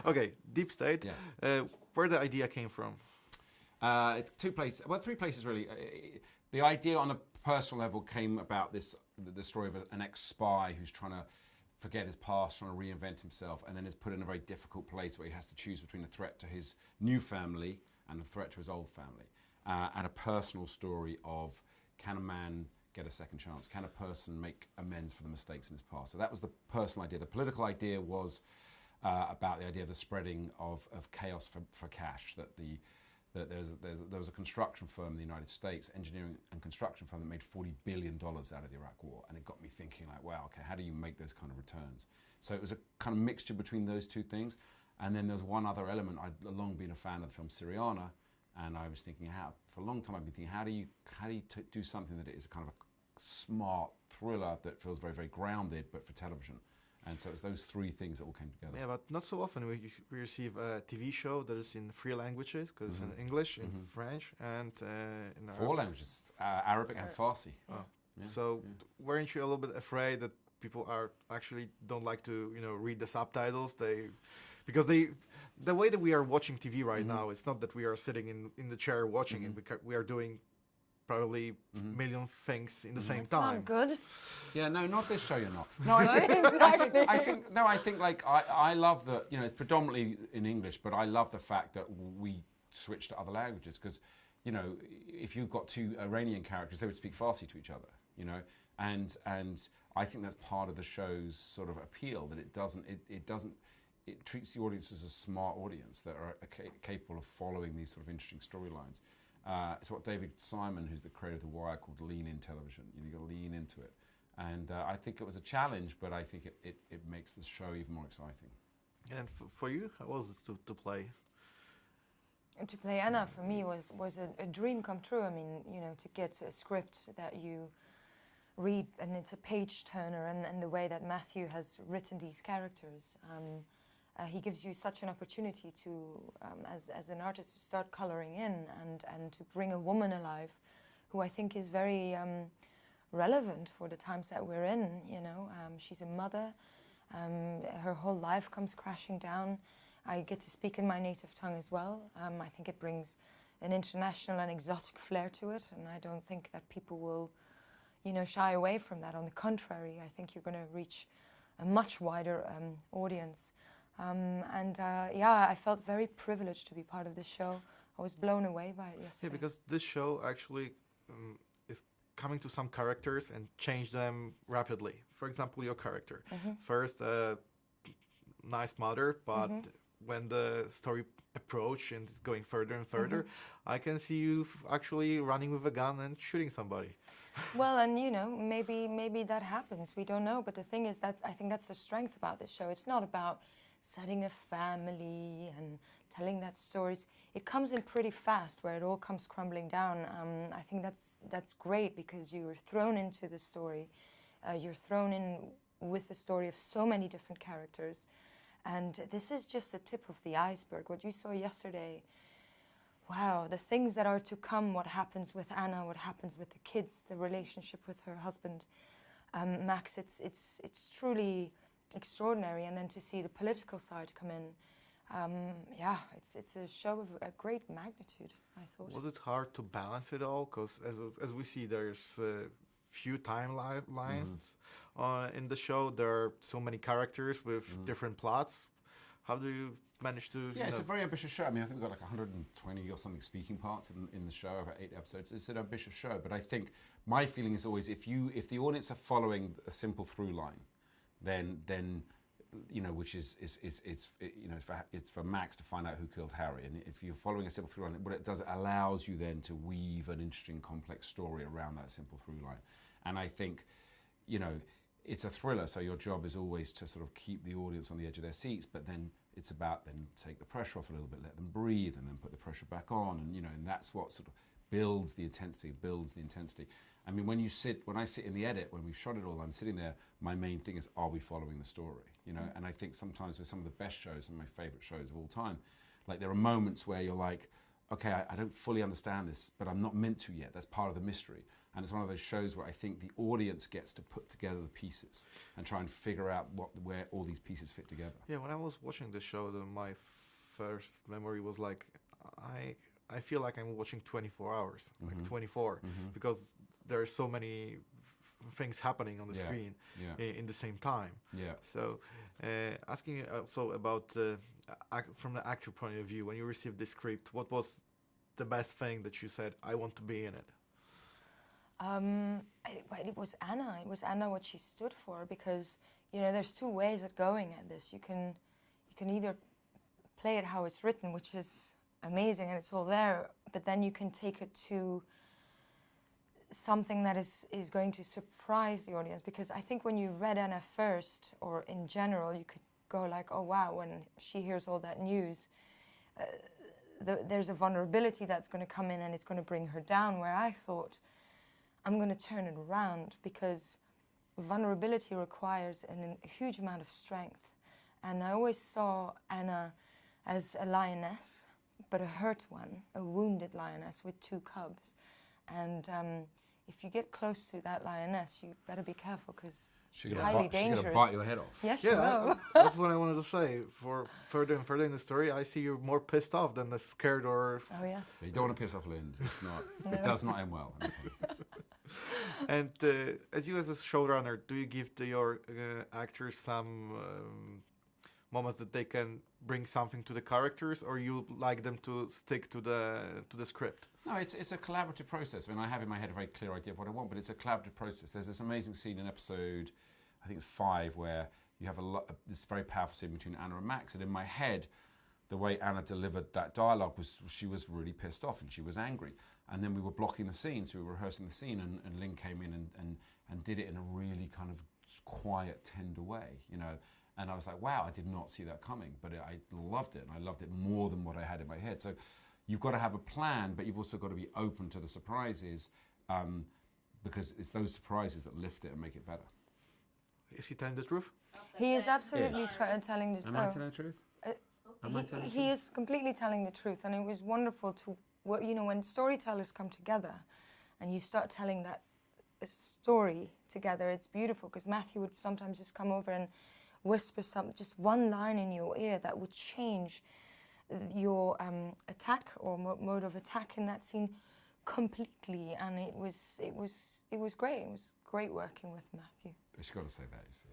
Okay, Deep State. Yes. Where the idea came from? It's three places really. The idea on a personal level came about the story of an ex-spy who's trying to forget his past, trying to reinvent himself, and then is put in a very difficult place where he has to choose between a threat to his new family and a threat to his old family. And a personal story of, can a man get a second chance? Can a person make amends for the mistakes in his past? So that was the personal idea. The political idea was about the idea of the spreading of chaos for cash, that there was a construction firm in the United States, engineering and construction firm, that made $40 billion out of the Iraq War. And it got me thinking, like, wow, okay, how do you make those kind of returns? So it was a kind of mixture between those two things. And then there's one other element. I'd long been a fan of the film Syriana, and I was thinking, for a long time I've been thinking, how do you do something that is a kind of a smart thriller that feels very, very grounded, but for television? And so it's those three things that all came together. Yeah, but not so often we receive a TV show that is in three languages, because in English, in French, and in four languages, Arabic and Farsi. Oh. Yeah. So weren't you a little bit afraid that people don't like to read the subtitles? Because the way that we are watching TV right now, it's not that we are sitting in the chair watching it, because we are doing probably million things in the same time. Not good. Yeah, no, not this show. You're not. No, I think like I love that. It's predominantly in English, but I love the fact that we switch to other languages, because if you've got two Iranian characters, they would speak Farsi to each other. And I think that's part of the show's sort of appeal, that it treats the audience as a smart audience that are capable of following these sort of interesting storylines. It's what David Simon, who's the creator of The Wire, called lean in television. You've got to lean into it. And I think it was a challenge, but I think it makes the show even more exciting. And for you, how was it to play? To play Anna, for me, was a dream come true. I mean, to get a script that you read, and it's a page turner, and the way that Matthew has written these characters. He gives you such an opportunity to, as an artist, to start coloring in and to bring a woman alive, who I think is very relevant for the times that we're in. She's a mother. Her whole life comes crashing down. I get to speak in my native tongue as well. I think it brings an international and exotic flair to it, and I don't think that people will, shy away from that. On the contrary, I think you're going to reach a much wider audience. I felt very privileged to be part of this show. I was blown away by it yesterday. Yeah, because this show actually is coming to some characters and change them rapidly. For example, your character. First, nice mother, but when the story approach and is going further and further, I can see you actually running with a gun and shooting somebody. Well, and maybe that happens. We don't know. But the thing is that I think that's the strength about this show. It's not about setting a family and telling that story. It comes in pretty fast, where it all comes crumbling down. I think that's great, because you are thrown into the story. You're thrown in with the story of so many different characters. And this is just the tip of the iceberg. What you saw yesterday, wow, the things that are to come, what happens with Anna, what happens with the kids, the relationship with her husband, Max, it's truly extraordinary. And then to see the political side come in, it's a show of a great magnitude, I thought. Was it hard to balance it all? Because as we see, there's few timelines in the show. There are so many characters with different plots. How do you manage to... Yeah, it's a very ambitious show. I mean, I think we've got like 120 or something speaking parts in the show over 8 episodes. It's an ambitious show, but I think my feeling is always if the audience are following a simple through line, then which is it's for Max to find out who killed Harry, and if you're following a simple through line, what it does, it allows you then to weave an interesting, complex story around that simple through line. And I think, it's a thriller, so your job is always to sort of keep the audience on the edge of their seats, but then it's about then take the pressure off a little bit, let them breathe, and then put the pressure back on, and that's what sort of builds the intensity. I mean, when I sit in the edit, when we've shot it all, I'm sitting there, my main thing is, are we following the story? And I think sometimes with some of the best shows, some of my favorite shows of all time, like there are moments where you're like, okay, I don't fully understand this, but I'm not meant to yet. That's part of the mystery. And it's one of those shows where I think the audience gets to put together the pieces and try and figure out where all these pieces fit together. Yeah, when I was watching the show, my first memory was like, I feel like I'm watching 24 hours, like 24, because there are so many things happening on the screen in the same time. Yeah. So, asking you also about from the actor point of view, when you received the script, what was the best thing that you said, I want to be in it? It was Anna. It was Anna what she stood for, because there's two ways of going at this. You can either play it how it's written, which is amazing and it's all there, but then you can take it to something that is going to surprise the audience, because I think when you read Anna first, or in general, you could go like, oh wow, when she hears all that news, there's a vulnerability that's going to come in and it's going to bring her down, where I thought, I'm going to turn it around, because vulnerability requires a huge amount of strength. And I always saw Anna as a lioness, but a hurt one, a wounded lioness with two cubs. And if you get close to that lioness, you better be careful, because she's highly dangerous. She's going to bite your head off. Yes, she will. That's what I wanted to say. For further and further in the story, I see you're more pissed off than the scared or... Oh, yes. You don't want to piss off Lyne. It's not. It does not end well. And as you as a showrunner, do you give your actors some moments that they can bring something to the characters, or you like them to stick to the script? No, it's a collaborative process. I mean, I have in my head a very clear idea of what I want, but it's a collaborative process. There's this amazing scene in episode, I think it's 5, where you have this very powerful scene between Anna and Max, and in my head, the way Anna delivered that dialogue was she was really pissed off and she was angry. And then we were blocking the scene, so we were rehearsing the scene, and Lyne came in and did it in a really kind of quiet, tender way, And I was like, wow, I did not see that coming, but I loved it, and I loved it more than what I had in my head. So you've got to have a plan, but you've also got to be open to the surprises, because it's those surprises that lift it and make it better. Is he telling the truth? He is absolutely telling the truth. Am I telling the truth? He is completely telling the truth, and it was wonderful to, when storytellers come together and you start telling that story together, it's beautiful, because Matthew would sometimes just come over and whisper just one line in your ear that would change your attack or mode of attack in that scene completely, and it was great. It was great working with Matthew. She's got to say that, you see.